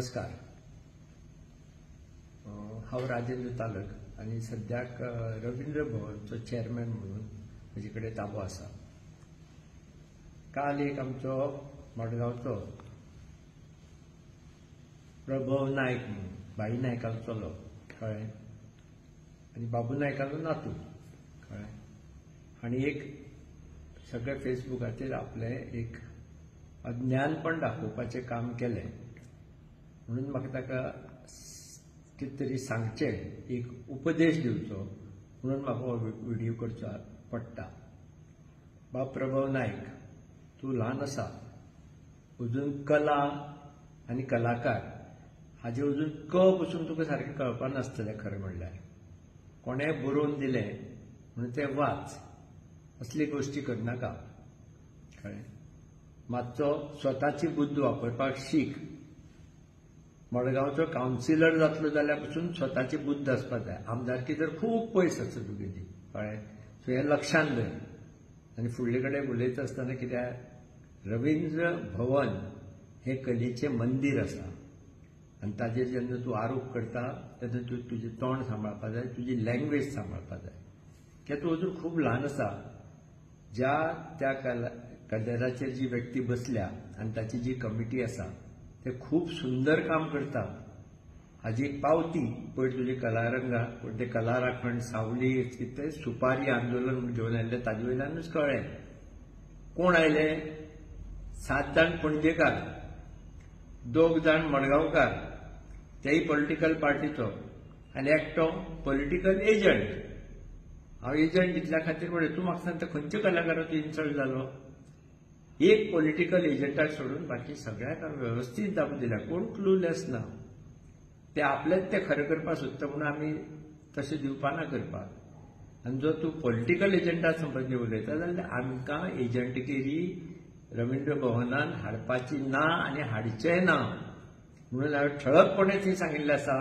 नमस्कार. हांव राजेंद्र तालक आणि सद्याक रवींद्र भवनचो चेअरमॅन म्हणून म्हजे कडेन ताबो आसा. काल एक आमचो मडगांवचो प्रभव नायक म्हणून भाई नायकाचो चलो कळ्ळें आनी बाबू नायकाचो नातू कळ्ळें आनी एक सगळे फेसबुकाचेर आपले एक अज्ञानपण दाखोवपाचें काम केलें म्हणून म्हाका ताका कितें तरी सांगचें, एक उपदेश दिवचो म्हणून म्हाका हो व्हिडिओ करचो पडटा. बाब प्रभव नायक, तूं ल्हान आसा, अजून कला आनी कलाकार हाजे अजून क पसून तुका सारकें कळपानासतलें. खरें म्हणल्यार कोणें बरोवन दिलें म्हणून तें वाच, असली गोश्टी करनाका कळ्ळें. मातसो स्वताची बुद्द वापरपाक शीक. मडगांवचो कावन्सिलर जातलो जाल्यार पसून स्वताची बुद्द आसपाक जाय. आमदारकी तर खूब पयस आसा तुगेली कळ्ळें. सो हें लक्षांत दवर. आनी फुडले कडेन उलयता आसतना कित्याक रवींद्र भवन हें कलेचें मंदीर आसा आनी ताजेर जेन्ना तूं आरोप करता तेन्ना तूं तुजें तोंड सांबाळपाक जाय, तुजी लँग्वेज सांबाळपाक जाय. कित्याक तूं अजून खूब ल्हान आसा. ज्या त्या कदेराचेर जी व्यक्ती बसल्या आनी ताची जी कमिटी आसा ते खूब सुंदर काम करता. हाजी एक पावती पळय तुजी कलारंगा, ते कला राखण सावली कितें सुपारी आंदोलन घेवन आयिल्लें ताजे वयल्यानूच कळ्ळें. कोण आयले? 7 जाण पणजेकार, 2 जाण मडगांवकार, तेय पॉलिटिकल पार्टीचो आनी एकटो पॉलिटिकल एजंट. हांव एजंट दितल्या खातीर म्हणलें तूं म्हाका सांगता खंयच्या कलाकाराचो इन्सल्ट जालो? एक पॉलिटिकल एजंटाक सोडून बाकी सगळ्याक वेवस्थीत दाबून दिल्या. कोण क्लूलेस ना. ते आपलेच ते खरें करपाक सोदता म्हणून आमी तशें दिवपाना करपाक. आनी जर तूं पॉलिटिकल एजंटा संबंदी उलयता जाल्यार आमकां एजंटगिरी रवींद्र भवनान हाडपाची ना आनी हाडचेंय ना म्हणून हांवें ठळकपणे थंय सांगिल्लें आसा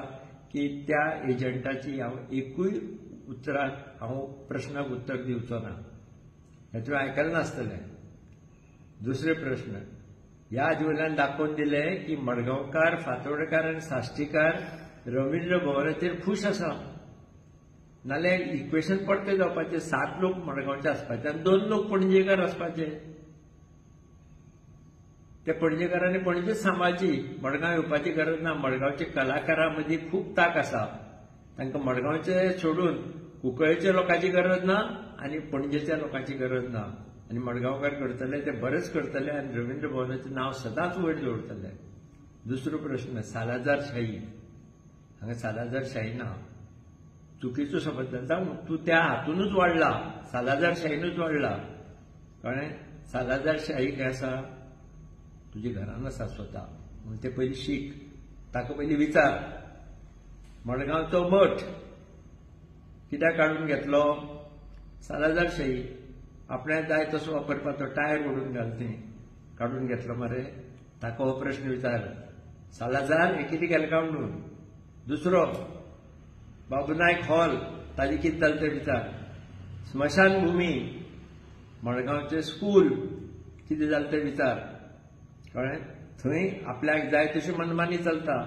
की त्या एजंटाची हांव एकूय उतराक हांव प्रश्नाक उत्तर दिवचो ना. हें तुवें आयकलें नासतलें. दुसरे प्रश्न, ह्या हाजे वयल्यान दाखोवन दिलें की मडगांवकार, फातोर्डेकार आनी साश्टीकार रवींद्र भवनाचेर खूश आसा. नाल्यार इक्वेशन परतें जावपाचें. 7 लोक मडगांवचे आसपाचे आनी 2 लोक पणजेकार आसपाचे. ते पणजेकारांनी पणजेच सांबाळची, मडगांव येवपाची गरज ना. मडगांवच्या कलाकारां मदीं खूब तांक आसा. तांकां मडगांवचे सोडून कुंकळ्ळेच्या लोकांची गरज ना आनी पणजेच्या लोकांची गरज ना. आनी मडगांवकार करतले ते बरेच करतले आनी रवींद्र भवनाचें नांव सदांच वयर दवरतले. दुसरो प्रश्न, सालाजारशाही. हांगा सालाजारशाही ना. चुकीचो शब्द जाता. तूं त्या हातूनच वाडला, सालाजारशाहीनूच वाडला कळ्ळें. सालाजारशाही काय आसा? तुज्या घरान आसा स्वता म्हणून ते पयलीं शीक. ताका पयलीं विचार मडगांवचो मठ कित्याक काडून घेतलो? सालाजारशाही. आपल्याक जाय तसो वापरपाचो, टायर ओडून घाल थंय. काडून घेतलो मरे. ताका हो प्रश्न विचार. सालाजार हे कितें केलें काय म्हणून. दुसरो, बाबू नायक हॉल ताजें कितें जालें तें विचार. स्मशान भुमी, मडगांवचें स्कूल कितें जालें तें विचार कळ्ळें. थंय आपल्याक जाय तशी मनमानी चलता.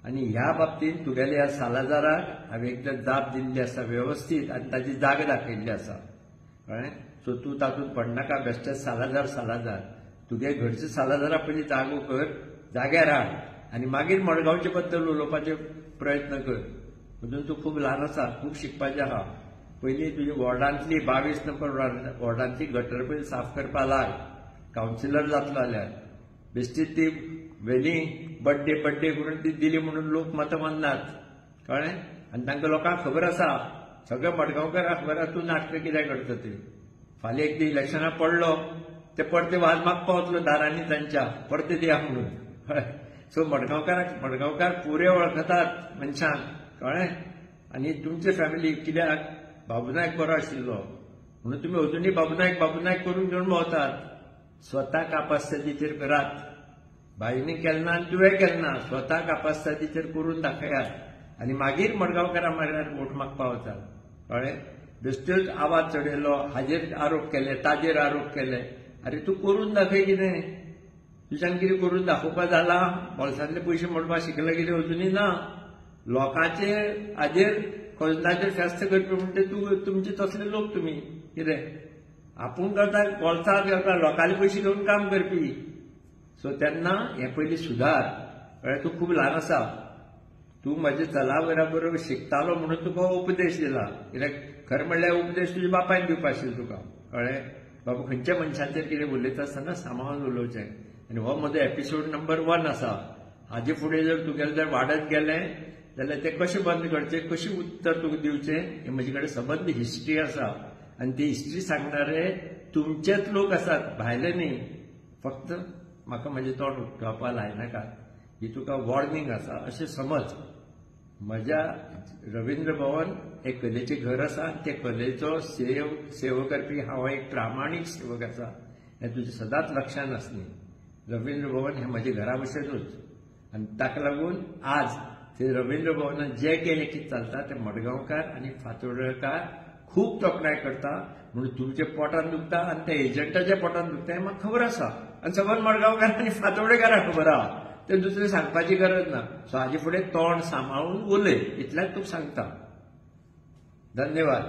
आनी ह्या बाबतींत तुगेल्या ह्या सालाजाराक हांवें एकदां जाप दिल्ली आसा वेवस्थीत आनी ताची जागा दाखयल्ली आसा कळ्ळें. सो तूं तातूंत पडनाका. बेश्टे सालाजार. तुगे घरचे सालाजारा पयलीं जागो कर, जाग्यार हाड आनी मागीर मडगांवचे बद्दल उलोवपाचे प्रयत्न कर. अजून तूं खूब ल्हान आसा, खूब शिकपाचें आहा. पयलीं तुजी वॉर्डांतली 22 नंबर वॉर्डांतली गटर पयलीं साफ करपा लाग. कावन्सिलर जातलो जाल्यार बेश्टीच ती वेली बड्डे करून ती दिली म्हणून लोक मतां माननात कळ्ळें. आनी तांकां लोकांक खबर आसा, सगळ्या मडगांवकारांक खबर आसा तूं नाटकां कितें करता ते. फाल्यां एकदां इलेक्शनाक पडलो ते परते वाज मागपा वतलो दारांनी तांच्या, परते दिया म्हणून. सो मडगांवकार पुरे वळखतात मनशांक कळ्ळें. आनी तुमचे फॅमिली कित्याक बाबू नायक बरो आशिल्लो म्हणून तुमी अजुनूय बाबू नायक करून घेवन भोंवतात. स्वता कापास्तादीचेर करात. भाईनी केलें ना आनी तुवें केलें ना. स्वता कापास्तादीचेर करून दाखयात आनी मागीर मडगांवकारां म्हळ्यार वोट मागपा वतात कळ्ळें. बेश्टोच आवाज चडयलो, हाजेर आरोप केले, ताजेर आरोप केले. अरे तूं करून दाखय कितें. तुज्यान कितें करून दाखोवपा जाला बोल्सांतले पयशे मोडपाक शिकला कितें अजुनी ना लोकांचे हाजेर खजनाचेर फेस्त करपी म्हणटे तुमचे तसले लोक तुमी कितें आपूण करता बोल्सांत घेवता लोकांले पयशे घेवन काम करपी सो तेन्ना हें पयलीं सुदार कळ्ळें तूं खूब ल्हान आसा तूं म्हजे चला बरोबर शिकतालो म्हणून तुका उपदेश दिला कित्याक खरें म्हणल्यार उपदेश तुज्या बापायन दिवपा आशिल्लो तुका कळ्ळें बाबा खंयच्या मनशाचेर कितें उलयता आसतना सांबाळून उलोवचें आनी हो म्हजो एपिसोड नंबर 1 आसा हाजे फुडें जर तुगेलें जर वाडत गेलें जाल्यार तें कशें बंद करचें कशें उत्तर तुका दिवचें हें म्हजे कडेन सबंद हिस्ट्री आसा आनी ती हिस्ट्री सांगणारे तुमचेच लोक आसात भायले न्ही फक्त म्हाका म्हजें तोंड उठोवपा लायनाका ही तुका वॉर्निंग आसा अशें समज म्हज्या रवींद्र भवन एक कलेचें घर आसा ते कलेचो सेव करपी हांव एक प्रामाणीक सेवक आसा हें तुजें सदांच लक्षांत आसनी रवींद्र भवन हें म्हज्या घरा भशेनूच आनी ताका लागून आज ते रवींद्र भवनात जे कितें चलता ते मडगांवकार आनी फातोर्डेकार खूब तोखणाय करता म्हणून तुमच्या पोटान दुखता आनी त्या एजंटाच्या पोटान दुखता हें म्हाका खबर आसा आनी सगळ्या मडगांवकार आनी फातोर्डेकारांक खबर आहा ते दुसरें सांगपाची गरज ना सो हाजे फुडें तोंड सांबाळून उलय इतलेंच तुका सांगता धन्यवाद.